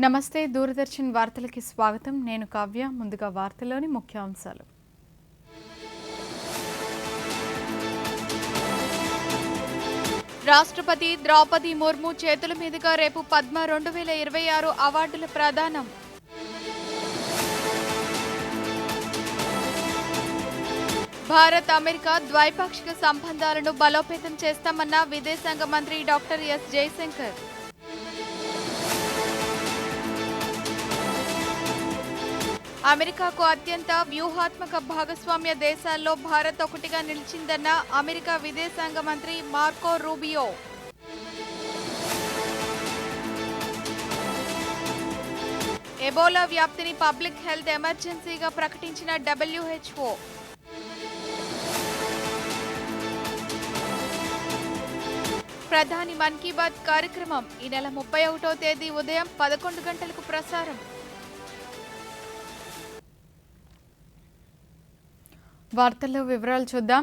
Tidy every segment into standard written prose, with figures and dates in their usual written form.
నమస్తే దూరదర్శన్ వార్తలకి స్వాగతం. నేను కావ్య. ముందుగా వార్తల్లోని ముఖ్యాంశాలు. రాష్ట్రపతి ద్రౌపది ముర్ము చేతుల మీదుగా రేపు పద్మ 2026 అవార్డుల ప్రదానం. భారత్ అమెరికా ద్వైపాక్షిక సంబంధాలను బలోపేతం చేస్తామన్న విదేశాంగ మంత్రి డాక్టర్ ఎస్ జయశంకర్. అమెరికాకు అత్యంత వ్యూహాత్మక భాగస్వామ్య దేశాల్లో భారత్ ఒకటిగా నిలిచిందన్న అమెరికా విదేశాంగ మంత్రి మార్కో రూబియో. ఎబోలా వ్యాప్తిని పబ్లిక్ హెల్త్ ఎమర్జెన్సీగా ప్రకటించిన WHO. ప్రధాని మన్ కీ బాత్ కార్యక్రమం ఈ నెల 31వ తేదీ ఉదయం 11 గంటలకు ప్రసారం. వార్తల్లో వివరాలు చూద్దాం.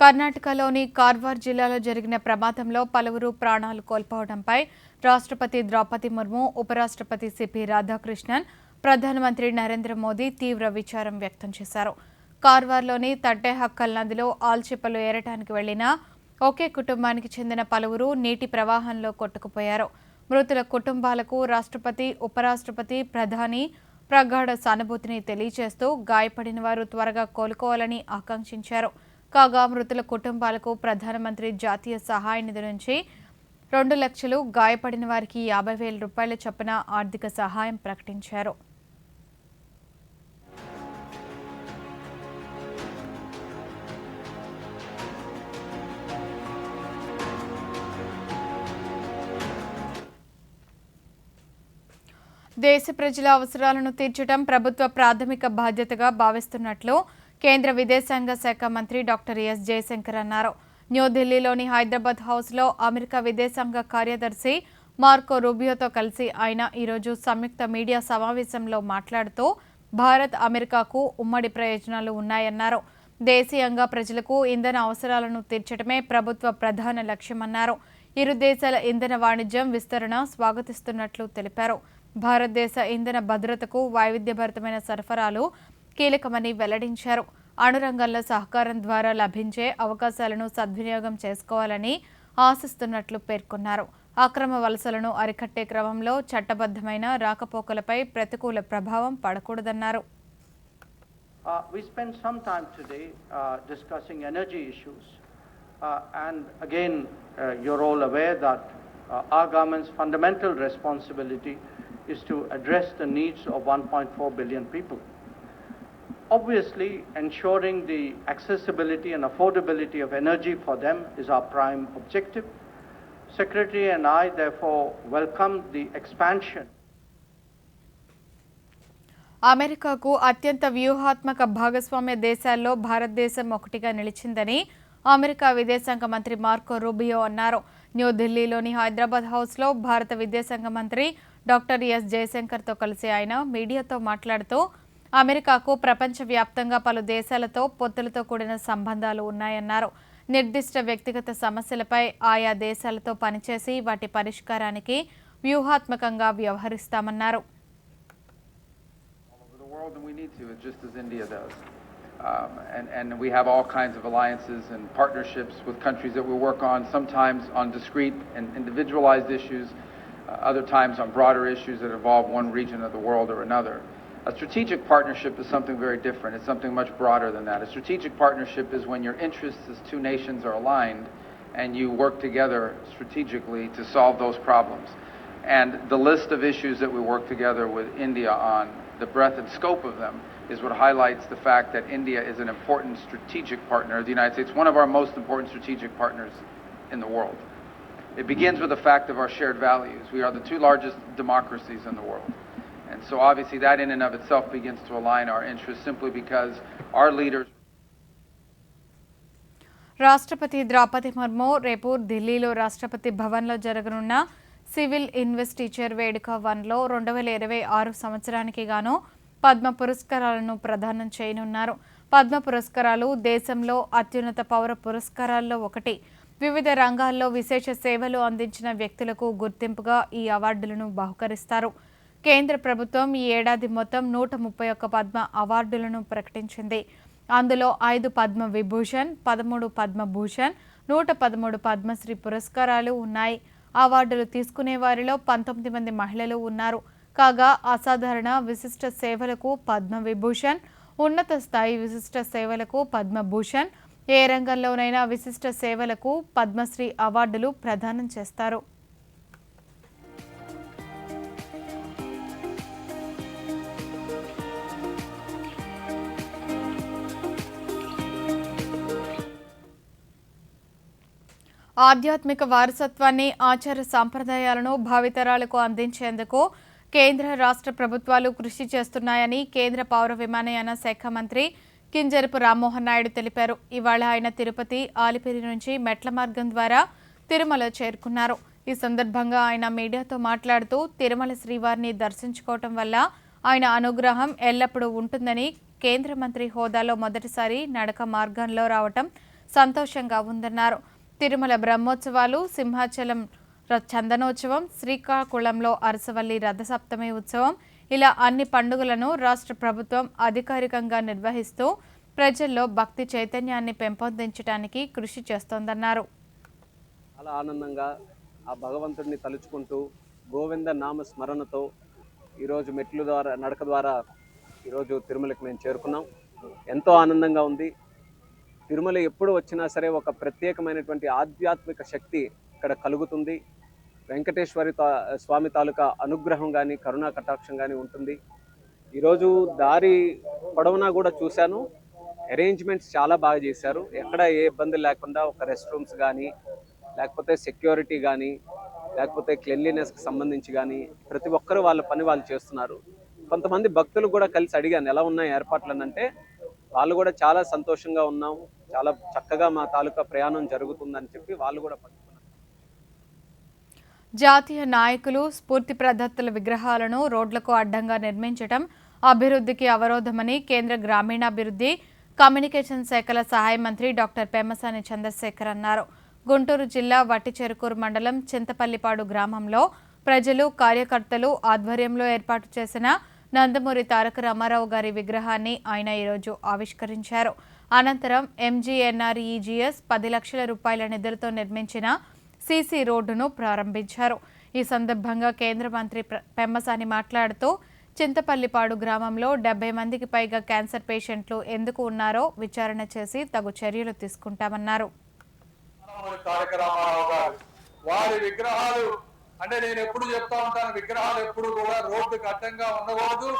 కర్ణాటకలోని కార్వార్ జిల్లాలో జరిగిన ప్రమాదంలో పలువురు ప్రాణాలు కోల్పోవడంపై రాష్ట్రపతి ద్రౌపది ముర్ము, ఉపరాష్ట్రపతి సిపి రాధాకృష్ణన్, ప్రధానమంత్రి నరేంద్ర మోదీ తీవ్ర విచారం వ్యక్తం చేశారు. కార్వార్లోని తట్టేహక్కల్ నదిలో ఆల్చిప్పలు ఏరటానికి వెళ్లిన ఒకే కుటుంబానికి చెందిన పలువురు నీటి ప్రవాహంలో కొట్టుకుపోయారు. మృతుల కుటుంబాలకు రాష్ట్రపతి, ఉపరాష్ట్రపతి, ప్రధాని ప్రగాఢ సానుభూతిని తెలియజేస్తూ గాయపడిన వారు త్వరగా కోలుకోవాలని ఆకాంక్షించారు. కాగా మృతుల కుటుంబాలకు ప్రధానమంత్రి జాతీయ సహాయ నిధి నుంచి 2 లక్షలు, గాయపడిన వారికి 50,000 రూపాయల చొప్పున ఆర్థిక సహాయం ప్రకటించారు. దేశ ప్రజల అవసరాలను తీర్చడం ప్రభుత్వ ప్రాథమిక బాధ్యతగా భావిస్తున్నట్లు కేంద్ర విదేశాంగ శాఖ మంత్రి డాక్టర్ ఎస్ జయశంకర్ అన్నారు. న్యూఢిల్లీలోని హైదరాబాద్ హౌస్లో అమెరికా విదేశాంగ కార్యదర్శి మార్కో రూబియోతో కలిసి ఆయన ఈరోజు సంయుక్త మీడియా సమావేశంలో మాట్లాడుతూ భారత్, అమెరికాకు ఉమ్మడి ప్రయోజనాలు ఉన్నాయన్నారు. దేశీయంగా ప్రజలకు ఇంధన అవసరాలను తీర్చడమే ప్రభుత్వ ప్రధాన లక్ష్యమన్నారు. ఇరు దేశాల ఇంధన వాణిజ్యం విస్తరణ స్వాగతిస్తున్నట్లు తెలిపారు. భారతదేశ ఇంధన భద్రతకు వైవిధ్యభరితమైన సరఫరాలు కీలకమని వెల్లడించారు. అణురంగంలో సహకారం ద్వారా లభించే అవకాశాలను సద్వినియోగం చేసుకోవాలని ఆశిస్తున్నట్లు పేర్కొన్నారు. అక్రమ వలసలను అరికట్టే క్రమంలో చట్టబద్ధమైన రాకపోకలపై ప్రతికూల ప్రభావం పడకూడదన్నారు. We spent some time today discussing energy issues and again you're all aware that our government's fundamental responsibility is to address the needs of 1.4 billion people. Obviously, ensuring the accessibility and affordability of energy for them is our prime objective. Secretary and I therefore welcome the expansion. అమెరికాకు అత్యంత వ్యూహాత్మక భాగస్వామ్య దేశాల్లో భారతదేశం ఒకటిగా నిలిచిందని America విదేశాంగ మంత్రి మార్కో రూబియో అన్నారు. న్యూఢిల్లీలోని హైదరాబాద్ హౌస్లో భారత విదేశాంగ మంత్రి డాక్టర్ ఎస్ జయశంకర్తో కలిసి ఆయన మీడియాతో మాట్లాడుతూ అమెరికాకు ప్రపంచవ్యాప్తంగా పలు దేశాలతో పొత్తులతో కూడిన సంబంధాలు ఉన్నాయన్నారు. నిర్దిష్ట వ్యక్తిగత సమస్యలపై ఆయా దేశాలతో పనిచేసి వాటి పరిష్కారానికి వ్యూహాత్మకంగా వ్యవహరిస్తామన్నారు. And we have all kinds of alliances and partnerships with countries that we work on, sometimes on discrete and individualized issues, other times on broader issues that involve one region of the world or another. A strategic partnership is something very different. It's something much broader than that. A strategic partnership is when your interests as two nations are aligned and you work together strategically to solve those problems. And the list of issues that we work together with India on, the breadth and scope of them, is what highlights the fact that India is an important strategic partner of the United States, one of our most important strategic partners in the world. It begins with the fact of our shared values. We are the two largest democracies in the world. And so obviously that in and of itself begins to align our interests simply because our leaders. రాష్ట్రపతి ద్రౌపది ముర్ము రేపు ఢిల్లీలో రాష్ట్రపతి భవన్లో జరగనున్న civil investiture వేడుక 1లో 2026 సంవత్సరానికి గాను పద్మ పురస్కారాలను ప్రదానం చేయనున్నారు. పద్మ పురస్కారాలు దేశంలో అత్యున్నత పౌర పురస్కారాల్లో ఒకటి. వివిధ రంగాల్లో విశేష సేవలు అందించిన వ్యక్తులకు గుర్తింపుగా ఈ అవార్డులను బహుకరిస్తారు. కేంద్ర ప్రభుత్వం ఈ ఏడాది మొత్తం 131 పద్మ అవార్డులను ప్రకటించింది. అందులో 5 పద్మ విభూషణ్, 13 పద్మభూషణ్, 113 పద్మశ్రీ పురస్కారాలు ఉన్నాయి. అవార్డులు తీసుకునే వారిలో 19 మంది మహిళలు ఉన్నారు. కాగా అసాధారణ విశిష్ట సేవలకు పద్మ విభూషణ్, ఉన్నత స్థాయి విశిష్ట సేవలకు పద్మభూషణ్, ఏ రంగంలోనైనా విశిష్ట సేవలకు పద్మశ్రీ అవార్డులు ప్రదానం చేస్తారు. ఆధ్యాత్మిక వారసత్వాన్ని, ఆచార సాంప్రదాయాలను భావితరాలకు అందించేందుకు కేంద్ర రాష్ట్ర ప్రభుత్వాలు కృషి చేస్తున్నాయని కేంద్ర పౌర విమానయాన శాఖ మంత్రి కింజరపు రామ్మోహన్ నాయుడు తెలిపారు. ఇవాళ ఆయన తిరుపతి, ఆలిపిరి నుంచి మెట్ల మార్గం ద్వారా తిరుమల చేరుకున్నారు. ఈ సందర్భంగా ఆయన మీడియాతో మాట్లాడుతూ తిరుమల శ్రీవారిని దర్శించుకోవటం వల్ల ఆయన అనుగ్రహం ఎల్లప్పుడూ ఉంటుందని, కేంద్ర మంత్రి హోదాలో మొదటిసారి నడక మార్గంలో రావటం సంతోషంగా ఉందన్నారు. తిరుమల బ్రహ్మోత్సవాలు, సింహాచలం చందనోత్సవం, శ్రీకాకుళంలో అరసవల్లి రథసప్తమి ఉత్సవం ఇలా అన్ని పండుగలను రాష్ట్ర ప్రభుత్వం అధికారికంగా నిర్వహిస్తూ ప్రజల్లో భక్తి చైతన్యాన్ని పెంపొందించడానికి కృషి చేస్తోందన్నారు. చాలా ఆనందంగా ఆ భగవంతుడిని తలుచుకుంటూ గోవింద నామ స్మరణతో ఈరోజు నడక ద్వారా ఈరోజు తిరుమలకి మేము చేరుకున్నాం. ఎంతో ఆనందంగా ఉంది. తిరుమల ఎప్పుడు వచ్చినా సరే ఒక ప్రత్యేకమైనటువంటి ఆధ్యాత్మిక శక్తి ఇక్కడ కలుగుతుంది. వెంకటేశ్వరి స్వామి తాలూకా అనుగ్రహం కానీ, కరుణా కటాక్షం కానీ ఉంటుంది. ఈరోజు దారి పొడవునా కూడా చూశాను, అరేంజ్మెంట్స్ చాలా బాగా చేశారు. ఎక్కడ ఏ ఇబ్బంది లేకుండా ఒక రెస్ట్ రూమ్స్ కానీ, లేకపోతే సెక్యూరిటీ కానీ, లేకపోతే క్లెన్లీనెస్కి సంబంధించి కానీ ప్రతి ఒక్కరూ వాళ్ళ పని వాళ్ళు చేస్తున్నారు. కొంతమంది భక్తులు కూడా కలిసి అడిగాను ఎలా ఉన్నాయి ఏర్పాట్లు అంటే వాళ్ళు కూడా చాలా సంతోషంగా ఉన్నాం, చాలా చక్కగా మా తాలూకా ప్రయాణం జరుగుతుందని చెప్పి వాళ్ళు కూడా పంచుకున్నారు. జాతీయ నాయకులు స్ఫూర్తి ప్రదత్తుల విగ్రహాలను రోడ్లకు అడ్డంగా నిర్మించడం అభివృద్ధికి అవరోధమని కేంద్ర గ్రామీణాభివృద్ధి, కమ్యూనికేషన్ శాఖల సహాయ మంత్రి డాక్టర్ పెమ్మసాని చంద్రశేఖర్ అన్నారు. గుంటూరు జిల్లా వట్టిచెరుకూరు మండలం చింతపల్లిపాడు గ్రామంలో ప్రజలు, కార్యకర్తలు ఆధ్వర్యంలో ఏర్పాటు చేసిన నందమూరి తారక రామారావు గారి విగ్రహాన్ని ఆయన ఈరోజు ఆవిష్కరించారు. అనంతరం ఎంజీఎన్ఆర్ఈజీఎస్ 10 లక్షల రూపాయల నిధులతో నిర్మించిన సీసీ రోడ్డును ప్రారంభించారు. ఈ సందర్భంగా కేంద్ర మంత్రి పెమ్మసాని మాట్లాడుతూ చింతపల్లిపాడు గ్రామంలో 70 మందికి పైగా క్యాన్సర్ పేషెంట్లు ఎందుకు ఉన్నారో విచారణ చేసి తగు చర్యలు తీసుకుంటామన్నారు. వారి విగ్రహాలు అంటే నేను ఎప్పుడు చెప్తా ఉంటాను, విగ్రహాలు ఎప్పుడు కూడా రోడ్డుకు అడ్డంగా ఉండకూడదు,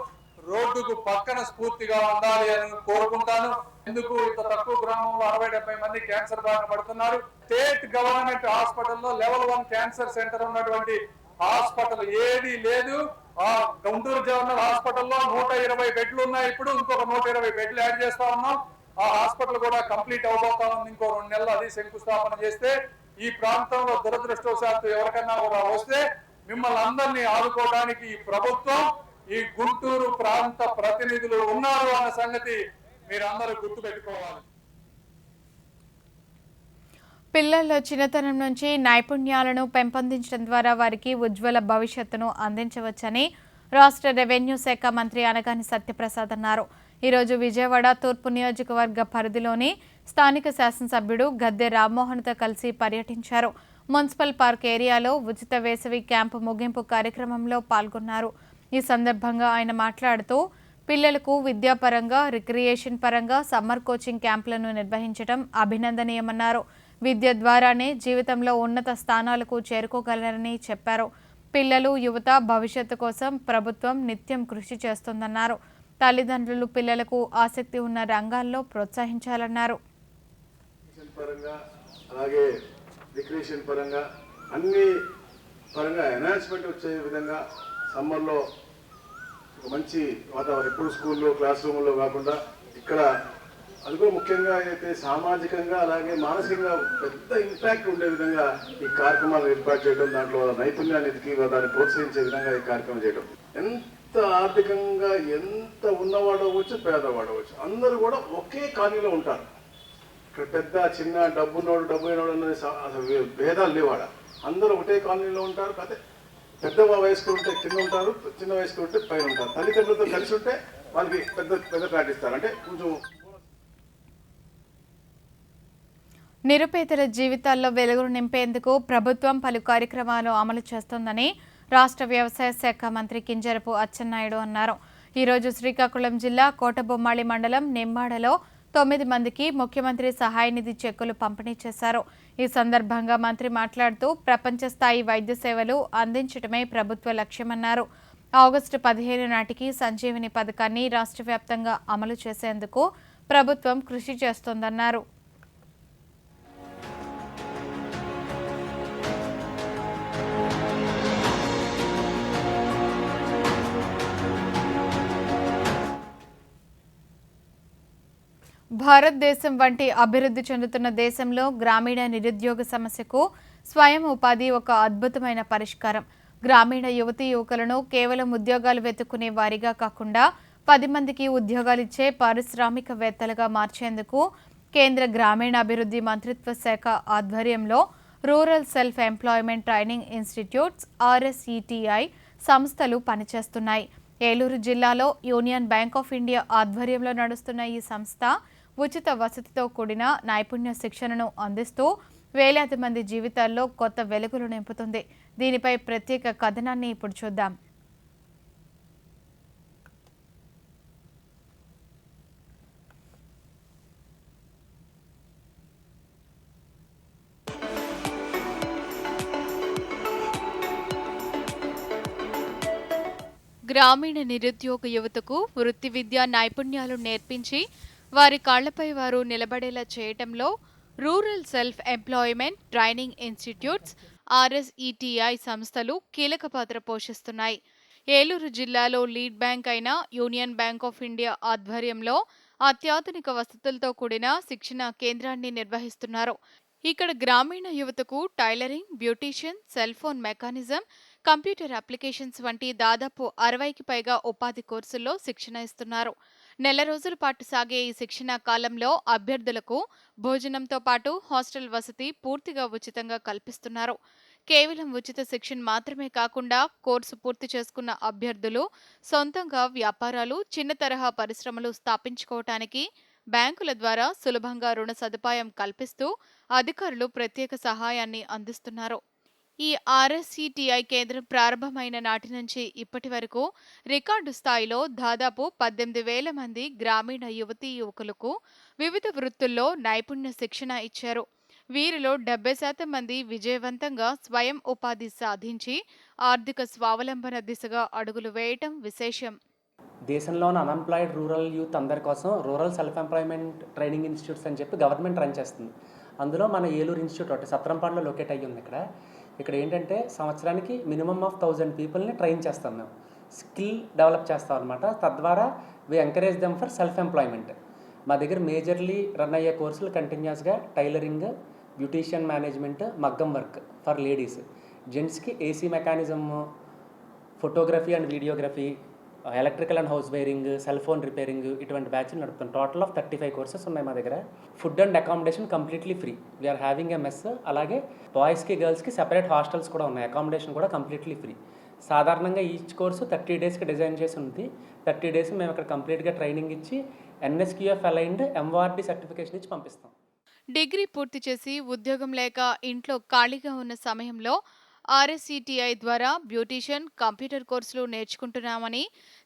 రోడ్డుకు పక్కన స్ఫూర్తిగా ఉండాలి అని కోరుకుంటాను. ఎందుకు ఇంత తక్కువ గ్రామంలో 60-70 మంది క్యాన్సర్ బారిన పడుతున్నారు. స్టేట్ గవర్నమెంట్ హాస్పిటల్లో లెవెల్ 1 క్యాన్సర్ సెంటర్ ఉన్నటువంటి హాస్పిటల్ ఏది లేదు. ఆ గుంటూరు జనరల్ హాస్పిటల్లో 120 బెడ్లు ఉన్నాయి. ఇప్పుడు ఇంకొక 120 బెడ్లు యాడ్ చేస్తా ఉన్నాం. ఆ హాస్పిటల్ కూడా కంప్లీట్ అవబోతా ఉంది. ఇంకో 2 నెలలు అది శంకుస్థాపన చేస్తే ఈ ప్రాంతంలో దురదృష్టవశాత్తు ఎవరికైనా కూడా వస్తే మిమ్మల్ని అందరినీ ఆదుకోవడానికి ఈ ప్రభుత్వం, ఈ గుంటూరు ప్రాంత ప్రతినిధులు ఉన్నారు అన్న సంగతి మీరందరూ గుర్తుపెట్టుకోవాలి. పిల్లల్లో చిన్నతనం నుంచి నైపుణ్యాలను పెంపొందించడం ద్వారా వారికి ఉజ్వల భవిష్యత్తును అందించవచ్చని రాష్ట్ర రెవెన్యూ శాఖ మంత్రి అనగాని సత్యప్రసాద్ అన్నారు. ఈరోజు విజయవాడ తూర్పు నియోజకవర్గ పరిధిలోని స్థానిక శాసనసభ్యుడు గద్దె రామ్మోహన్తో కలిసి పర్యటించారు. మున్సిపల్ పార్క్ ఏరియాలో ఉచిత వేసవి క్యాంపు ముగింపు కార్యక్రమంలో పాల్గొన్నారు. ఈ సందర్భంగా ఆయన మాట్లాడుతూ పిల్లలకు విద్యాపరంగా, రిక్రియేషన్ పరంగా సమ్మర్ కోచింగ్ క్యాంపులను నిర్వహించడం అభినందనీయమన్నారు. విద్య ద్వారానే జీవితంలో ఉన్నత స్థానాలకు చేరుకోగలరని చెప్పారు. పిల్లలు, యువత భవిష్యత్తు కోసం ప్రభుత్వం నిత్యం కృషి చేస్తోందన్నారు. తల్లిదండ్రులు పిల్లలకు ఆసక్తి ఉన్న రంగాల్లో ప్రోత్సహించాలన్నారు. అలాగే రిక్రియేషన్ పరంగా అన్ని పరంగా ఎన్హాన్స్మెంట్ వచ్చే విధంగా సమ్మర్లో ఒక మంచి వాతావరణం, ఎప్పుడు స్కూల్లో క్లాస్ రూమ్లో కాకుండా ఇక్కడ అది కూడా ముఖ్యంగా అయితే సామాజికంగా అలాగే మానసికంగా పెద్ద ఇంపాక్ట్ ఉండే విధంగా ఈ కార్యక్రమాలు ఏర్పాటు చేయడం, దాంట్లో నైపుణ్యాన్ని ఎదిగి దాన్ని ప్రోత్సహించే విధంగా ఈ కార్యక్రమం చేయడం. ఎంత ఆర్థికంగా ఎంత ఉన్నవాడవచ్చు, పేదవాడవచ్చు, అందరూ కూడా ఒకే కాలనీలో ఉంటారు. ఇక్కడ పెద్ద చిన్న డబ్బున్నోడు డబ్బు అయినోడు అన్నది అసలు భేదాలు లేవాడ, అందరూ ఒకటే కాలనీలో ఉంటారు. కదే పెద్ద వయస్కు ఉంటే కింద ఉంటారు, చిన్న వయస్కు ఉంటే పైన ఉంటారు. తల్లిదండ్రులతో కలిసి ఉంటే వాళ్ళకి పెద్ద పాటిస్తారు. అంటే కొంచెం నిరుపేదల జీవితాల్లో వెలుగులు నింపేందుకు ప్రభుత్వం పలు కార్యక్రమాలు అమలు చేస్తోందని రాష్ట్ర వ్యవసాయ శాఖ మంత్రి కింజరపు అచ్చెన్నాయుడు అన్నారు. ఈరోజు శ్రీకాకుళం జిల్లా కోటబొమ్మాళి మండలం నిమ్మాడలో 9 మందికి ముఖ్యమంత్రి సహాయ నిధి చెక్కులు పంపిణీ చేశారు. ఈ సందర్భంగా మంత్రి మాట్లాడుతూ ప్రపంచ స్థాయి వైద్య సేవలు అందించడమే ప్రభుత్వ లక్ష్యమన్నారు. ఆగస్టు 15 నాటికి సంజీవిని పథకాన్ని రాష్ట్ర వ్యాప్తంగా అమలు చేసేందుకు ప్రభుత్వం కృషి చేస్తోందన్నారు. భారతదేశం వంటి అభివృద్ధి చెందుతున్న దేశంలో గ్రామీణ నిరుద్యోగ సమస్యకు స్వయం ఉపాధి ఒక అద్భుతమైన పరిష్కారం. గ్రామీణ యువతీ యువకులను కేవలం ఉద్యోగాలు వెతుక్కునే వారిగా కాకుండా 10 మందికి ఉద్యోగాలిచ్చే పారిశ్రామికవేత్తలుగా మార్చేందుకు కేంద్ర గ్రామీణాభివృద్ధి మంత్రిత్వ శాఖ ఆధ్వర్యంలో rural self employment training institutes RSETI సంస్థలు పనిచేస్తున్నాయి. ఏలూరు జిల్లాలో యూనియన్ బ్యాంక్ ఆఫ్ ఇండియా ఆధ్వర్యంలో నడుస్తున్న ఈ సంస్థ ఉచిత వసతితో కూడిన నైపుణ్య శిక్షణను అందిస్తూ వేలాది మంది జీవితాల్లో కొత్త వెలుగులు నింపుతుంది. దీనిపై ప్రత్యేక కథనాన్ని ఇప్పుడు చూద్దాం. గ్రామీణ నిరుద్యోగ యువతకు వృత్తి విద్యా నైపుణ్యాలు నేర్పించి వారి కాళ్లపై వారు నిలబడేలా చేయటంలో rural self employment training institutes RSETI సంస్థలు కీలక పాత్ర పోషిస్తున్నాయి. ఏలూరు జిల్లాలో లీడ్ బ్యాంక్ అయిన యూనియన్ బ్యాంక్ ఆఫ్ ఇండియా ఆధ్వర్యంలో అత్యాధునిక వసతులతో కూడిన శిక్షణ కేంద్రాన్ని నిర్వహిస్తున్నారు. ఇక్కడ గ్రామీణ యువతకు tailoring, beautician, cell phone mechanism, computer applications వంటి దాదాపు 60కి పైగా ఉపాధి కోర్సుల్లో శిక్షణ ఇస్తున్నారు. నెల రోజుల పాటు సాగే ఈ శిక్షణ కాలంలో అభ్యర్థులకు భోజనంతో పాటు హాస్టల్ వసతి పూర్తిగా ఉచితంగా కల్పిస్తున్నారు. కేవలం ఉచిత శిక్షణ మాత్రమే కాకుండా కోర్సు పూర్తి చేసుకున్న అభ్యర్థులు సొంతంగా వ్యాపారాలు, చిన్న తరహా పరిశ్రమలు స్థాపించుకోవటానికి బ్యాంకుల ద్వారా సులభంగా రుణ సదుపాయం కల్పిస్తూ అధికారులు ప్రత్యేక సహాయాన్ని అందిస్తున్నారు. ఈ RSETI కేంద్రం ప్రారంభమైన నాటి నుంచి ఇప్పటి వరకు రికార్డు స్థాయిలో దాదాపు 18,000 మంది గ్రామీణ యువతీ యువకులకు వివిధ వృత్తుల్లో నైపుణ్య శిక్షణ ఇచ్చారు. వీరిలో 70% మంది విజయవంతంగా స్వయం ఉపాధి సాధించి ఆర్థిక స్వావలంబన దిశగా అడుగులు వేయటం విశేషం. దేశంలోని అన్ఎంప్లాయిడ్ రూరల్ యూత్ అందరి కోసం rural self employment training institutes అని చెప్పి గవర్నమెంట్ రన్ చేస్తుంది. అందులో మన ఏలూరు ఇన్స్టిట్యూట్ ఒకటి సత్రంపాడులో లొకేట్ అయ్యి ఉంది. ఇక్కడ ఏంటంటే సంవత్సరానికి మినిమమ్ ఆఫ్ 1000 పీపుల్ని ట్రైన్ చేస్తాం. మేము స్కిల్ డెవలప్ చేస్తాం అనమాట. తద్వారా we encourage them for self employment. మా దగ్గర మేజర్లీ రన్ అయ్యే కోర్సులు కంటిన్యూస్గా టైలరింగ్, బ్యూటీషియన్ మేనేజ్మెంట్, మగ్గం వర్క్ ఫర్ లేడీస్, జెంట్స్కి AC mechanism, photography and videography, electrical and house wiring, cell phone repairing ఇటువంటి బ్యాచ్లు నడుపుతాం. టోటల్ ఆఫ్ 35 కోర్సెస్ ఉన్నాయి మా దగ్గర. Food and accommodation completely free. We are having a mess. అలాగే బాయ్స్కి గర్ల్స్కి సెపరేట్ హాస్టల్స్ కూడా ఉన్నాయి. అకామిడేషన్ కూడా కంప్లీట్లీ ఫ్రీ. సాధారణంగా ఈచ్ కోర్సు 30 డేస్కి డిజైన్ చేసి ఉంది. 30 డేస్ మేము ఇక్కడ కంప్లీట్గా ట్రైనింగ్ ఇచ్చి NSQF అలైన్డ్ MORD సర్టిఫికేషన్ ఇచ్చి పంపిస్తాం. డిగ్రీ పూర్తి చేసి ఉద్యోగం లేక ఇంట్లో ఖాళీగా ఉన్న సమయంలో RSETI ద్వారా బ్యూటీషియన్, కంప్యూటర్ కోర్సులు నేర్చుకుంటున్నామని,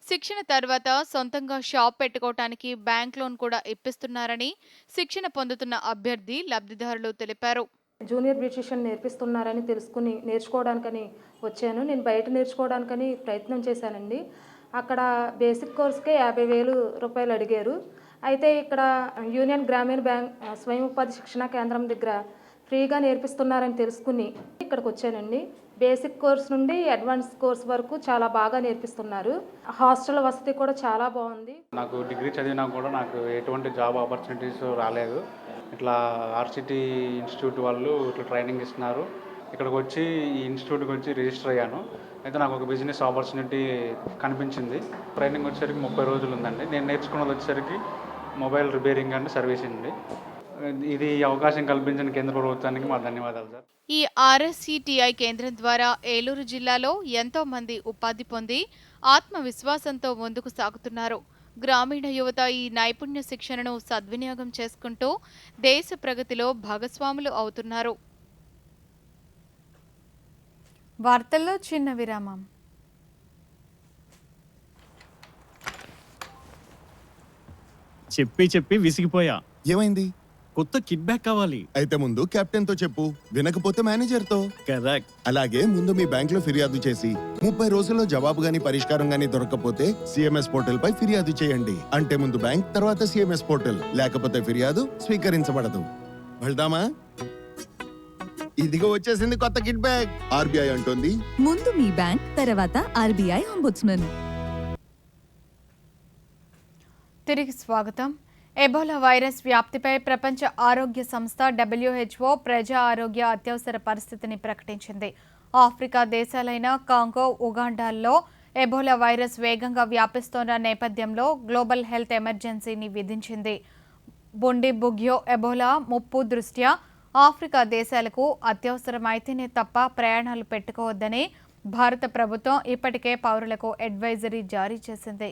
శిక్షణ తర్వాత సొంతంగా షాప్ పెట్టుకోవటానికి బ్యాంక్ లోన్ కూడా ఇప్పిస్తున్నారని శిక్షణ పొందుతున్న అభ్యర్థి లబ్ధిదారులు తెలిపారు. జూనియర్ బ్యూటిషియన్ నేర్పిస్తున్నారని తెలుసుకుని నేర్చుకోవడానికని వచ్చాను. నేను బయట నేర్చుకోవడానికని ప్రయత్నం చేశానండి. అక్కడ బేసిక్ కోర్సుకే 50,000 రూపాయలు అడిగారు. అయితే ఇక్కడ యూనియన్ గ్రామీణ బ్యాంక్ స్వయం ఉపాధి శిక్షణా కేంద్రం దగ్గర ఫ్రీగా నేర్పిస్తున్నారని తెలుసుకుని ఇక్కడికి వచ్చానండి. బేసిక్ కోర్స్ నుండి అడ్వాన్స్ కోర్స్ వరకు చాలా బాగా నేర్పిస్తున్నారు. హాస్టల్ వసతి కూడా చాలా బాగుంది. నాకు డిగ్రీ చదివినా కూడా నాకు ఎటువంటి జాబ్ ఆపర్చునిటీస్ రాలేదు. ఇట్లా RCT ఇన్స్టిట్యూట్ వాళ్ళు ఇట్లా ట్రైనింగ్ ఇస్తున్నారు. ఇక్కడికి వచ్చి ఈ ఇన్స్టిట్యూట్కి వచ్చి రిజిస్టర్ అయ్యాను. అయితే నాకు ఒక బిజినెస్ ఆపర్చునిటీ కనిపించింది. ట్రైనింగ్ వచ్చేసరికి 30 రోజులు ఉందండి. నేను నేర్చుకున్నది వచ్చేసరికి మొబైల్ రిపేరింగ్ అండ్ సర్వీసింగ్ అండి. ఇది అవకాశం కల్పించిన కేంద్ర ప్రభుత్వానికి మా ధన్యవాదాలు సార్. ఈ RSCTI కేంద్రం ద్వారా ఏలూరు జిల్లాలో ఎంతో మంది ఉపాధి పొంది ఆత్మవిశ్వాసంతో ముందుకు సాగుతున్నారు. గ్రామీణ యువత ఈ నైపుణ్య శిక్షణను సద్వినియోగం చేసుకుంటూ దేశ ప్రగతిలో భాగస్వాములు అవుతున్నారు. వార్తల్లో చిన్న విరామం. చెప్పి విసిగిపోయా. ఏమైంది? కొత్త కిట్ బ్యాక్ కావాలి. అయితే ముందు కెప్టెన్ తో చెప్పు, వినకపోతే మేనేజర్ తో. కరెక్ట్. అలాగే ముందు మీ బ్యాంక్ లో ఫిర్యాదు చేసి 30 రోజుల్లో జవాబు గాని పరిష్కారం గాని దొరకకపోతే CMS పోర్టల్ పై ఫిర్యాదు చేయండి. అంటే ముందు బ్యాంక్, తర్వాత CMS పోర్టల్. లేకపోతే ఫిర్యాదు స్వీకరించబడదు. వెళ్దామా? ఇదిగో వచ్చేసింది కొత్త కిట్ బ్యాక్. RBI అంటోంది, ముందు మీ బ్యాంక్, తర్వాత RBI అంబుడ్స్మన్. తిరిగి స్వాగతం. ఎబోలా వైరస్ వ్యాప్తిపై ప్రపంచ ఆరోగ్య సంస్థ WHO ప్రజా ఆరోగ్య అత్యవసర పరిస్థితిని ప్రకటించింది. ఆఫ్రికా దేశాలైన కాంగో, ఉగాండాల్లో ఎబోలా వైరస్ వేగంగా వ్యాపిస్తోన్న నేపథ్యంలో గ్లోబల్ హెల్త్ ఎమర్జెన్సీని విధించింది. బుండి బుగ్యో ఎబోలా ముప్పు దృష్ట్యా ఆఫ్రికా దేశాలకు అత్యవసరమైతేనే తప్ప ప్రయాణాలు పెట్టుకోవద్దని భారత ప్రభుత్వం ఇప్పటికే పౌరులకు అడ్వైజరీ జారీ చేసింది.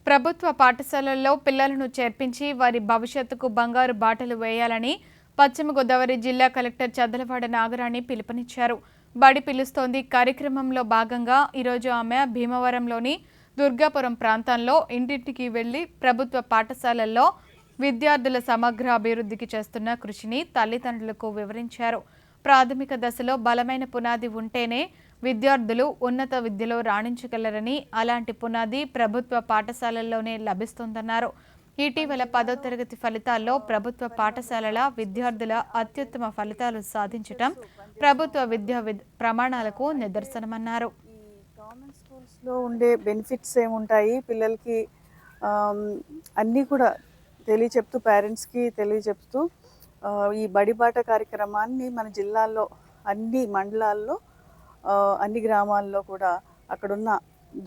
ప్రభుత్వ పాఠశాలల్లో పిల్లలను చేర్పించి వారి భవిష్యత్తుకు బంగారు బాటలు వేయాలని పశ్చిమ గోదావరి జిల్లా కలెక్టర్ చదలవాడ నాగరాణి పిలుపునిచ్చారు. బడి పిలుస్తోంది కార్యక్రమంలో భాగంగా ఈరోజు ఆమె భీమవరంలోని దుర్గాపురం ప్రాంతంలో ఇంటింటికి వెళ్లి ప్రభుత్వ పాఠశాలల్లో విద్యార్థుల సమగ్ర అభివృద్ధికి చేస్తున్న కృషిని తల్లిదండ్రులకు వివరించారు. ప్రాథమిక దశలో బలమైన పునాది ఉంటేనే విద్యార్థులు ఉన్నత విద్యలో రాణించగలరని, అలాంటి పునాది ప్రభుత్వ పాఠశాలల్లోనే లభిస్తుందన్నారు. ఇటీవల 10వ తరగతి ఫలితాల్లో ప్రభుత్వ పాఠశాలల విద్యార్థుల అత్యుత్తమ ఫలితాలు సాధించడం ప్రభుత్వ విద్యా ప్రమాణాలకు నిదర్శనమన్నారు. గవర్నమెంట్ స్కూల్స్లో ఉండే బెనిఫిట్స్ ఏముంటాయి పిల్లలకి అన్నీ కూడా తెలియచెప్తూ, పేరెంట్స్కి తెలియచెప్తూ ఈ బడిబాట కార్యక్రమాన్ని మన జిల్లాల్లో అన్ని మండలాల్లో అన్ని గ్రామాల్లో కూడా అక్కడున్న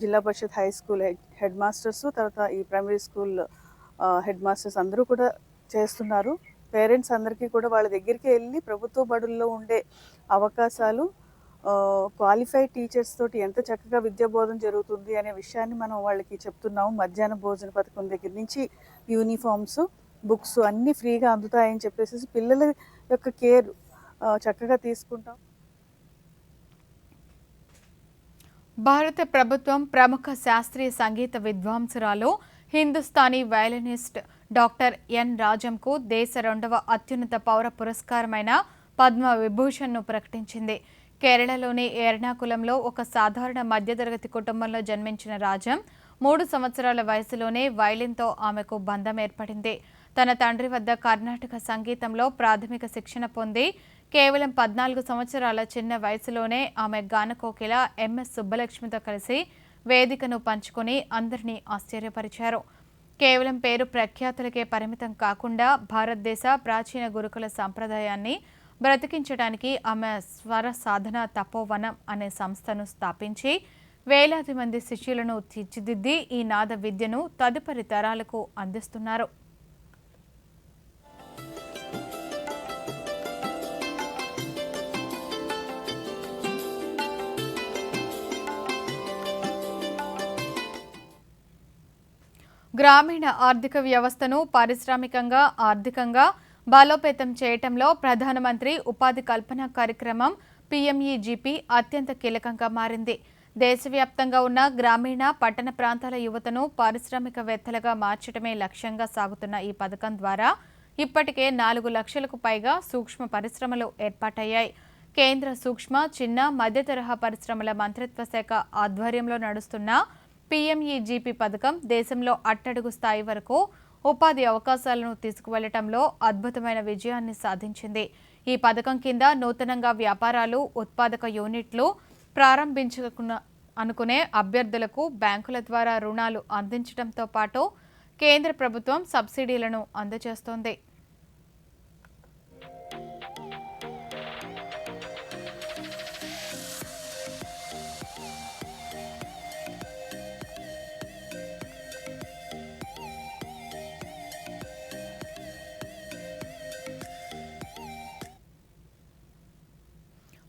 జిల్లా పరిషత్ హై స్కూల్ హెడ్ మాస్టర్స్, తర్వాత ఈ ప్రైమరీ స్కూల్ హెడ్ మాస్టర్స్ అందరూ కూడా చేస్తున్నారు. పేరెంట్స్ అందరికీ కూడా వాళ్ళ దగ్గరికి వెళ్ళి ప్రభుత్వ బడుల్లో ఉండే అవకాశాలు, క్వాలిఫైడ్ టీచర్స్ తోటి ఎంత చక్కగా విద్యాబోధన జరుగుతుంది అనే విషయాన్ని మనం వాళ్ళకి చెప్తున్నాము. మధ్యాహ్న భోజన పథకం దగ్గర నుంచి యూనిఫామ్స్, బుక్స్ అన్నీ ఫ్రీగా అందుతాయని చెప్పేసి పిల్లల యొక్క కేర్ చక్కగా తీసుకుంటాం. భారత ప్రభుత్వం ప్రముఖ శాస్త్రీయ సంగీత విద్వాంసురాలు హిందుస్థానీ వయలినిస్ట్ డాక్టర్ ఎన్ రాజంకు దేశ 2వ అత్యున్నత పౌర పురస్కారమైన పద్మ విభూషణ్ను ప్రకటించింది. కేరళలోని ఎర్నాకులంలో ఒక సాధారణ మధ్యతరగతి కుటుంబంలో జన్మించిన రాజం 3 సంవత్సరాల వయసులోనే వయలిన్తో ఆమెకు బంధం ఏర్పడింది. తన తండ్రి వద్ద కర్ణాటక సంగీతంలో ప్రాథమిక శిక్షణ పొంది కేవలం 14 సంవత్సరాల చిన్న వయసులోనే ఆమె గానకోకిల MS సుబ్బలక్ష్మితో కలిసి వేదికను పంచుకొని అందరినీ ఆశ్చర్యపరిచారు. కేవలం పేరు ప్రఖ్యాతులకే పరిమితం కాకుండా భారతదేశ ప్రాచీన గురుకుల సంప్రదాయాన్ని బ్రతికించడానికి ఆమె స్వర సాధన తపోవనం అనే సంస్థను స్థాపించి వేలాది మంది శిష్యులను తీర్చిదిద్ది ఈ నాద విద్యను తదుపరి తరాలకు అందిస్తున్నారు. గ్రామీణ ఆర్థిక వ్యవస్థను పారిశ్రామికంగా, ఆర్థికంగా బలోపేతం చేయటంలో ప్రధానమంత్రి ఉపాధి కల్పన కార్యక్రమం PMEGP అత్యంత కీలకంగా మారింది. దేశవ్యాప్తంగా ఉన్న గ్రామీణ, పట్టణ ప్రాంతాల యువతను పారిశ్రామికవేత్తలుగా మార్చడమే లక్ష్యంగా సాగుతున్న ఈ పథకం ద్వారా ఇప్పటికే 4 లక్షలకు పైగా సూక్ష్మ పరిశ్రమలు ఏర్పాటయ్యాయి. కేంద్ర సూక్ష్మ, చిన్న, మధ్యతరహా పరిశ్రమల మంత్రిత్వ శాఖ ఆధ్వర్యంలో నడుస్తున్న PMEGP పథకం దేశంలో అట్టడుగు స్థాయి వరకు ఉపాధి అవకాశాలను తీసుకువెళ్లటంలో అద్భుతమైన విజయాన్ని సాధించింది. ఈ పథకం కింద నూతనంగా వ్యాపారాలు, ఉత్పాదక యూనిట్లు అనుకునే అభ్యర్థులకు బ్యాంకుల ద్వారా రుణాలు అందించడంతో పాటు కేంద్ర ప్రభుత్వం సబ్సిడీలను అందజేస్తోంది.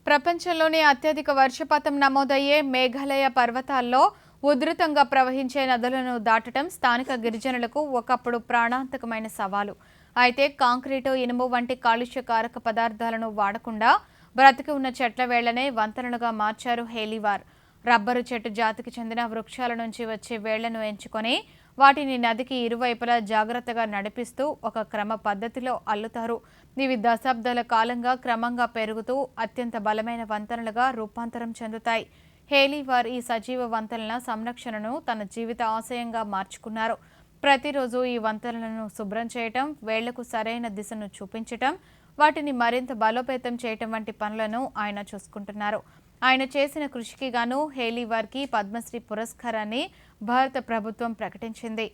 ప్రపంచంలోనే అత్యధిక వర్షపాతం నమోదయ్యే మేఘాలయ పర్వతాల్లో ఉధృతంగా ప్రవహించే నదులను దాటడం స్థానిక గిరిజనులకు ఒకప్పుడు ప్రాణాంతకమైన సవాలు. అయితే కాంక్రీటు, ఇనుము వంటి కాలుష్యకారక పదార్థాలను వాడకుండా బ్రతికి ఉన్న చెట్ల వేళ్లనే వంతెనలుగా మార్చారు హేలీవార్. రబ్బరు చెట్టు జాతికి చెందిన వృక్షాల నుంచి వచ్చే వేళ్లను ఎంచుకొని వాటిని నదికి ఇరువైపులా జాగ్రత్తగా నడిపిస్తూ ఒక క్రమ పద్ధతిలో అల్లుతారు. ఇవి దశాబ్దాల కాలంగా క్రమంగా పెరుగుతూ అత్యంత బలమైన వంతెనలుగా రూపాంతరం చెందుతాయి. హేలీవార్ ఈ సజీవ వంతెనల సంరక్షణను తన జీవిత ఆశయంగా మార్చుకున్నారు. ప్రతిరోజు ఈ వంతెనలను శుభ్రం చేయటం, వేళ్లకు సరైన దిశను చూపించటం, వాటిని మరింత బలోపేతం చేయటం వంటి పనులను ఆయన చూసుకుంటున్నారు. ఆయన చేసిన కృషికి గాను హేలీవార్కి పద్మశ్రీ పురస్కారాన్ని భారత ప్రభుత్వం ప్రకటించింది.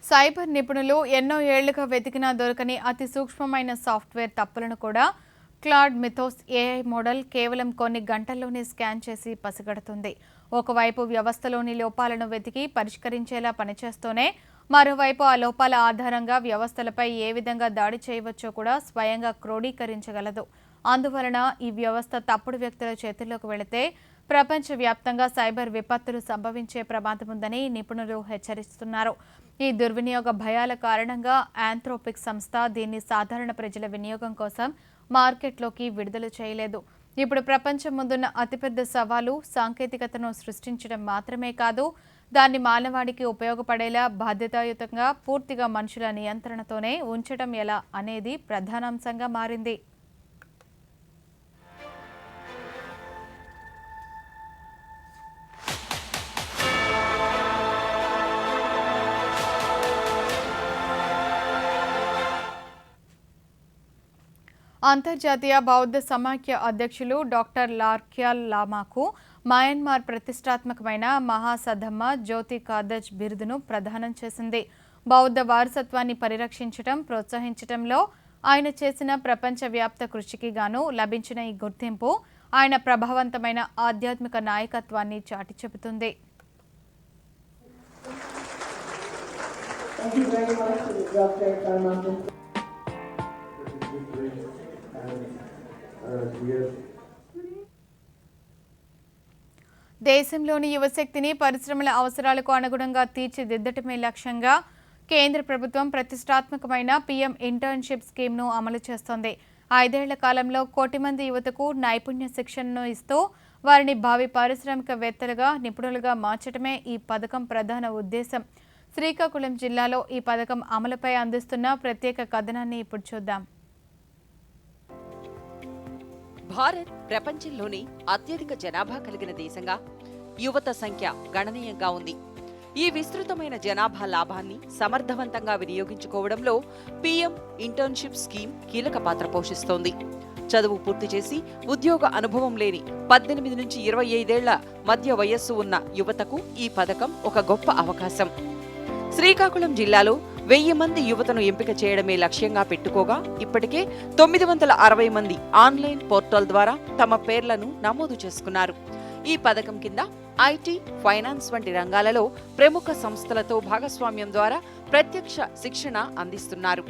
సైబర్ నిపుణులు ఎన్నో ఏళ్లుగా వెతికినా దొరకని అతి సూక్ష్మమైన సాఫ్ట్వేర్ తప్పులను కూడా క్లాడ్ మిథోస్ ఏఐ మోడల్ కేవలం కొన్ని గంటల్లోనే స్కాన్ చేసి పసిగడుతుంది. ఒకవైపు వ్యవస్థలోని లోపాలను వెతికి పరిష్కరించేలా పనిచేస్తూనే మరోవైపు ఆ లోపాల ఆధారంగా వ్యవస్థలపై ఏ విధంగా దాడి చేయవచ్చో కూడా స్వయంగా క్రోడీకరించగలదు. అందువలన ఈ వ్యవస్థ తప్పుడు వ్యక్తుల చేతుల్లోకి వెళితే ప్రపంచవ్యాప్తంగా సైబర్ విపత్తులు సంభవించే ప్రమాదముందని నిపుణులు హెచ్చరిస్తున్నారు. ఈ దుర్వినియోగ భయాల కారణంగా ఆంథ్రోపిక్ సంస్థ దీన్ని సాధారణ ప్రజల వినియోగం కోసం మార్కెట్లోకి విడుదల చేయలేదు. ఇప్పుడు ప్రపంచం ముందున్న అతిపెద్ద సవాలు సాంకేతికతను సృష్టించడం మాత్రమే కాదు, దాన్ని మానవాడికి ఉపయోగపడేలా బాధ్యతాయుతంగా పూర్తిగా మనుషుల నియంత్రణతోనే ఉంచడం ఎలా అనేది ప్రధానాంశంగా మారింది. అంతర్జాతీయ బౌద్ధ సమాఖ్య అధ్యక్షులు డాక్టర్ లార్క్యాల్ లామాకు మయన్మార్ ప్రతిష్టాత్మకమైన మహాసధమ్మ జ్యోతి కాదజ్ బిరుదును ప్రదానం చేసింది. బౌద్ధ వారసత్వాన్ని పరిరక్షించడం, ప్రోత్సహించడంలో ఆయన చేసిన ప్రపంచవ్యాప్త కృషికి గాను లభించిన ఈ గుర్తింపు ఆయన ప్రభావవంతమైన ఆధ్యాత్మిక నాయకత్వాన్ని చాటి చెబుతుంది. దేశంలోని యువశక్తిని పరిశ్రమల అవసరాలకు అనుగుణంగా తీర్చిదిద్దటమే లక్ష్యంగా కేంద్ర ప్రభుత్వం ప్రతిష్టాత్మకమైన పీఎం ఇంటర్న్షిప్ స్కీమ్ను అమలు చేస్తోంది. 5 ఏళ్ల కాలంలో 1 కోటి మంది యువతకు నైపుణ్య శిక్షణను ఇస్తూ వారిని భావి పారిశ్రామికవేత్తలుగా, నిపుణులుగా మార్చడమే ఈ పథకం ప్రధాన ఉద్దేశం. శ్రీకాకుళం జిల్లాలో ఈ పథకం అమలుపై అందిస్తున్న ప్రత్యేక కథనాన్ని ఇప్పుడు చూద్దాం. భారత్ ప్రపంచంలోని అత్యధిక జనాభా కలిగిన దేశంగా యువత సంఖ్య గణనీయంగా ఉంది. ఈ విస్తృతమైన జనాభా లాభాన్ని సమర్థవంతంగా వినియోగించుకోవడంలో పీఎం ఇంటర్న్షిప్ స్కీమ్ కీలక పాత్ర పోషిస్తోంది. చదువు పూర్తి చేసి ఉద్యోగ అనుభవం లేని 18 నుంచి 25 ఏళ్ల మధ్య వయస్సు ఉన్న యువతకు ఈ పథకం ఒక గొప్ప అవకాశం. శ్రీకాకుళం జిల్లాలో 1000 మంది యువతను ఎంపిక చేయడమే లక్ష్యంగా పెట్టుకోగా ఇప్పటికే 960 మంది ఆన్లైన్ పోర్టల్ ద్వారా తమ పేర్లను నమోదు చేసుకున్నారు. ఈ పథకం కింద ఐటీ, ఫైనాన్స్ వంటి రంగాలలో ప్రముఖ సంస్థలతో భాగస్వామ్యం ద్వారా ప్రత్యక్ష శిక్షణ అందిస్తున్నారు.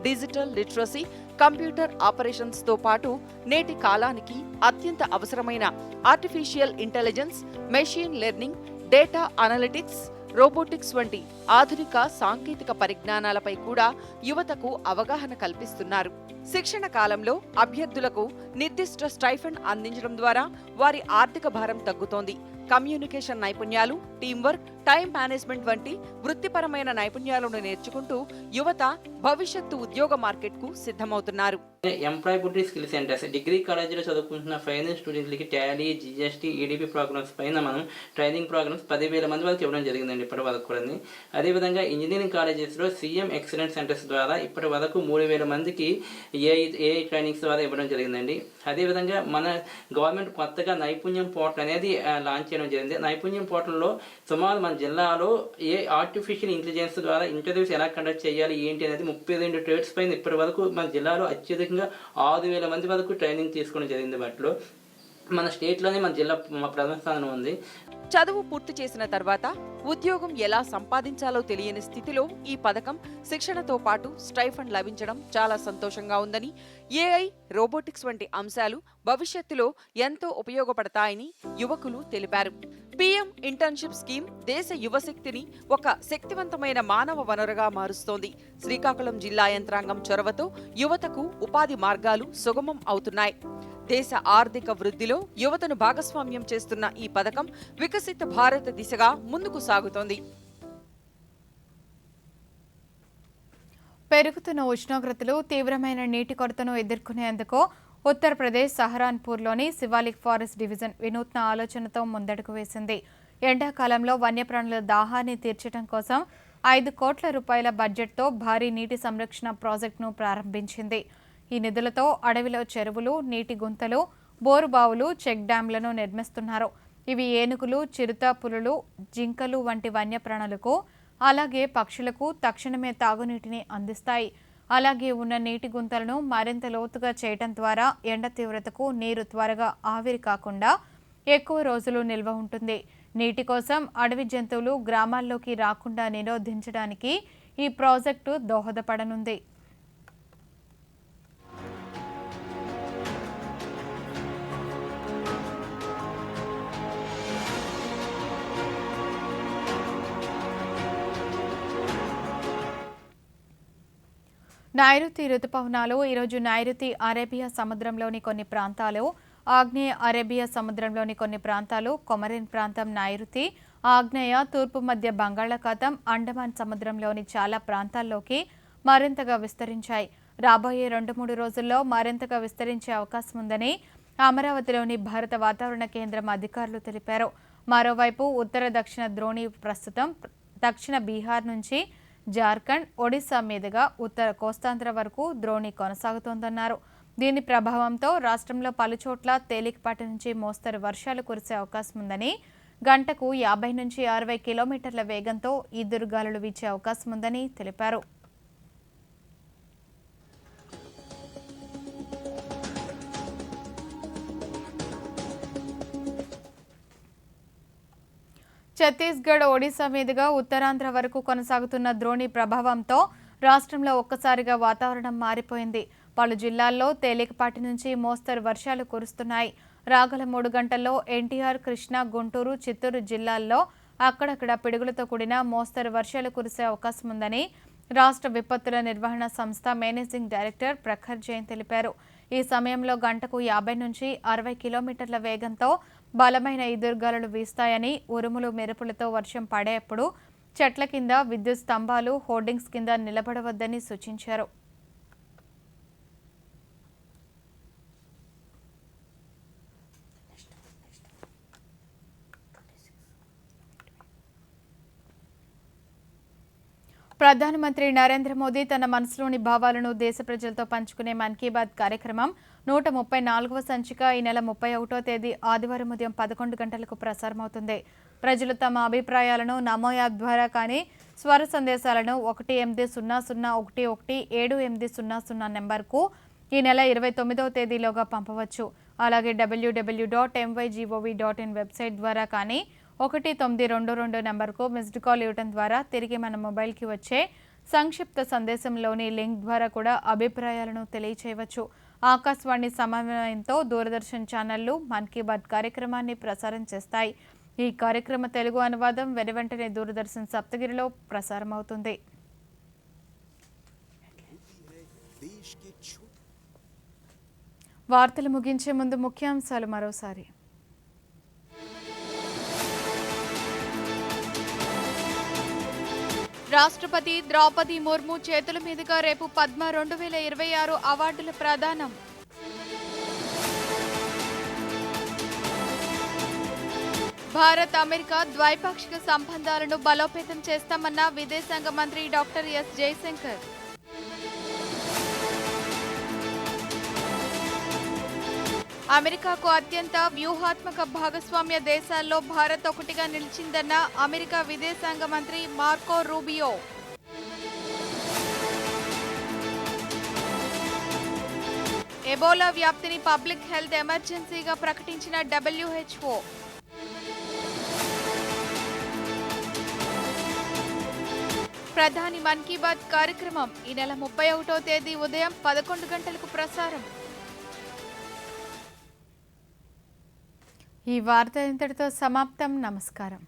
డిజిటల్ లిటరసీ, కంప్యూటర్ ఆపరేషన్స్ తో పాటు నేటి కాలానికి అత్యంత అవసరమైన artificial intelligence, machine learning, data analytics, robotics వంటి ఆధునిక సాంకేతిక పరిజ్ఞానాలపై కూడా యువతకు అవగాహన కల్పిస్తున్నారు. శిక్షణ కాలంలో అభ్యర్థులకు నిర్దిష్ట స్టైఫండ్ అందించడం ద్వారా వారి ఆర్థిక భారం తగ్గుతోంది. కమ్యూనికేషన్ నైపుణ్యాలు, టీంవర్క్, టైం మేనేజ్మెంట్ వంటి వృత్తిపరమైన నైపుణ్యాలను నేర్చుకుంటూ యువత భవిష్యత్తు ఉద్యోగ మార్కెట్కు సిద్ధమవుతున్నారు. ఎంప్లాయబిలిటీ స్కిల్ సెంటర్స్ డిగ్రీ కాలేజీలో చదువుకుంటున్న ఫైనాన్స్ స్టూడెంట్లకి టాలీ, జీఎస్టీ, ఈడీపీ ప్రోగ్రామ్స్ పైన మనం ట్రైనింగ్ ప్రోగ్రామ్స్ 10,000 మంది వరకు ఇవ్వడం జరిగిందండి ఇప్పటి వరకు కూడా. అదేవిధంగా ఇంజనీరింగ్ కాలేజెస్లో సీఎం ఎక్సలెంట్ సెంటర్స్ ద్వారా ఇప్పటి వరకు 3,000 మందికి ఏఐ ట్రైనింగ్స్ ద్వారా ఇవ్వడం జరిగిందండి. అదేవిధంగా మన గవర్నమెంట్ కొత్తగా నైపుణ్యం పోర్టల్ అనేది లాంచ్ చేయడం జరిగింది. నైపుణ్యం పోర్టల్లో సుమారు మన జిల్లాలో ఆర్టిఫిషియల్ ఇంటెలిజెన్స్ ద్వారా ఇంటర్వ్యూస్ ఎలా కండక్ట్ చేయాలి ఏంటి అనేది 32 ట్రేడ్స్ పైన ఇప్పటి వరకు మన జిల్లాలో అత్యధికంగా 6,000 మంది వరకు ట్రైనింగ్ తీసుకోవడం జరిగింది. వాటిలో మన స్టేట్లోనే మన జిల్లా ప్రథమ స్థానం ఉంది. చదువు పూర్తి చేసిన తర్వాత ఉద్యోగం ఎలా సంపాదించాలో తెలియని స్థితిలో ఈ పథకం, శిక్షణతో పాటు స్టైఫండ్ లభించడం చాలా సంతోషంగా ఉందని, ఏఐ, రోబోటిక్స్ వంటి అంశాలు భవిష్యత్తులో ఎంతో ఉపయోగపడతాయని యువకులు తెలిపారు. పీఎం ఇంటర్న్షిప్ స్కీమ్ దేశ యువశక్తిని ఒక శక్తివంతమైన మానవ వనరుగా మారుస్తోంది. శ్రీకాకుళం జిల్లా యంత్రాంగం చొరవతో యువతకు ఉపాధి మార్గాలు సుగమం అవుతున్నాయి. దేశ ఆర్థిక వృద్ధిలో యువతను భాగస్వామ్యం చేస్తున్న ఈ పథకం వికసిత భారత దిశగా ముందుకు సాగుతోంది. పెరుగుతున్న ఉష్ణోగ్రతలు, తీవ్రమైన నీటి కొరతను ఎదుర్కొనేందుకు ఉత్తరప్రదేశ్ సహరాన్పూర్లోని శివాలిక్ ఫారెస్ట్ డివిజన్ వినూత్న ఆలోచనతో ముందడుగు వేసింది. ఎండాకాలంలో వన్యప్రాణుల దాహాన్ని తీర్చడం కోసం 5 కోట్ల రూపాయల బడ్జెట్తో భారీ నీటి సంరక్షణ ప్రాజెక్టును ప్రారంభించింది. ఈ నిధులతో అడవిలో చెరువులు, నీటి గుంతలు, బోరుబావులు, చెక్ డ్యాంలను నిర్మిస్తున్నారు. ఇవి ఏనుగులు, చిరుత, పులులు, జింకలు వంటి వన్యప్రాణులకు, అలాగే పక్షులకు తక్షణమే తాగునీటిని అందిస్తాయి. అలాగే ఉన్న నీటి గుంతలను మరింత లోతుగా చేయటం ద్వారా ఎండ తీవ్రతకు నీరు త్వరగా ఆవిరి కాకుండా ఎక్కువ రోజులు నిల్వ ఉంటుంది. నీటి కోసం అడవి జంతువులు గ్రామాల్లోకి రాకుండా నిరోధించడానికి ఈ ప్రాజెక్టు దోహదపడనుంది. నైరుతి రుతుపవనాలు ఈరోజు నైరుతి అరేబియా సముద్రంలోని కొన్ని ప్రాంతాలు, ఆగ్నేయ అరేబియా సముద్రంలోని కొన్ని ప్రాంతాలు, కొమరిన్ ప్రాంతం, నైరుతి, ఆగ్నేయ, తూర్పు మధ్య బంగాళాఖాతం, అండమాన్ సముద్రంలోని చాలా ప్రాంతాల్లోకి మరింతగా విస్తరించాయి. రాబోయే 2-3 రోజుల్లో మరింతగా విస్తరించే అవకాశం ఉందని అమరావతిలోని భారత వాతావరణ కేంద్రం అధికారులు తెలిపారు. మరోవైపు ఉత్తర దక్షిణ ద్రోణి ప్రస్తుతం దక్షిణ బీహార్ నుంచి జార్ఖండ్, ఒడిశా మీదుగా ఉత్తర కోస్తాంధ్ర వరకు ద్రోణి కొనసాగుతోందన్నారు. దీని ప్రభావంతో రాష్ట్రంలో పలుచోట్ల తేలికపాటి నుంచి మోస్తరు వర్షాలు కురిసే అవకాశం ఉందని, గంటకు 50 నుంచి 60 కిలోమీటర్ల వేగంతో ఈదురుగాలులు వీచే అవకాశం ఉందని తెలిపారు. ఛత్తీస్గఢ్, ఒడిశా మీదుగా ఉత్తరాంధ్ర వరకు కొనసాగుతున్న ద్రోణి ప్రభావంతో రాష్ట్రంలో ఒక్కసారిగా వాతావరణం మారిపోయింది. పలు జిల్లాల్లో తేలికపాటి నుంచి మోస్తరు వర్షాలు కురుస్తున్నాయి. రాగల 3 గంటల్లో ఎన్టీఆర్, కృష్ణా, గుంటూరు, చిత్తూరు జిల్లాల్లో అక్కడక్కడ పిడుగులతో కూడిన మోస్తరు వర్షాలు కురిసే అవకాశం ఉందని రాష్ట్ర విపత్తుల నిర్వహణ సంస్థ మేనేజింగ్ డైరెక్టర్ ప్రఖర్ జైన్ తెలిపారు. ఈ సమయంలో గంటకు 50 నుంచి 60 కిలోమీటర్ల వేగంతో బలమైన ఈదురుగాలులు వీస్తాయని, ఉరుములు, మెరుపులతో వర్షం పడేప్పుడు చెట్ల కింద, విద్యుత్ స్తంభాలు, హోర్డింగ్స్ కింద నిలబడవద్దని సూచించారు. ప్రధానమంత్రి నరేంద్ర మోదీ తన మనసులోని భావాలను దేశ ప్రజలతో పంచుకునే మన్ కీ బాత్ కార్యక్రమం 134వ సంచిక ఈ నెల 31వ తేదీ ఆదివారం ఉదయం 11 గంటలకు ప్రసారమవుతుంది. ప్రజలు తమ అభిప్రాయాలను నమో యాప్ ద్వారా కానీ, స్వర సందేశాలను 1800117800 నెంబర్కు ఈ నెల 29వ తేదీలోగా పంపవచ్చు. అలాగే www.mygov.in వెబ్సైట్ ద్వారా కానీ 1922 నెంబర్కు మిస్డ్ కాల్ ఇవ్వడం ద్వారా తిరిగి మన మొబైల్కి వచ్చే సంక్షిప్త సందేశంలోని లింక్ ద్వారా కూడా అభిప్రాయాలను తెలియచేయవచ్చు. ఆకాశవాణి సమన్వయంతో దూరదర్శన్ ఛానళ్లు మన్ కీ బాత్ కార్యక్రమాన్ని ప్రసారం చేస్తాయి. ఈ కార్యక్రమ తెలుగు అనువాదం వెనువెంటనే దూరదర్శన్ సప్తగిరిలో ప్రసారమవుతుంది. వార్తలు ముగించే ముందు ముఖ్యాంశాలు మరోసారి. రాష్ట్రపతి ద్రౌపది ముర్ము చేతుల మీదుగా రేపు పద్మ 2026 అవార్డుల ప్రదానం. భారత్, అమెరికా ద్వైపాక్షిక సంబంధాలను బలోపేతం చేస్తామన్న విదేశాంగ మంత్రి డాక్టర్ ఎస్ జయశంకర్. అమెరికాకు అత్యంత వ్యూహాత్మక భాగస్వామ్య దేశాల్లో భారత్ ఒకటిగా నిలిచిందన్న అమెరికా విదేశాంగ మంత్రి మార్కో రూబియో. ఎబోలా వ్యాప్తిని పబ్లిక్ హెల్త్ ఎమర్జెన్సీగా ప్రకటించిన WHO. ప్రధాని మన్ కీ బాత్ కార్యక్రమం ఈ నెల 31వ తేదీ ఉదయం 11 గంటలకు ప్రసారం. ఈ వార్త ఇంతటితో సమాప్తం. నమస్కారం.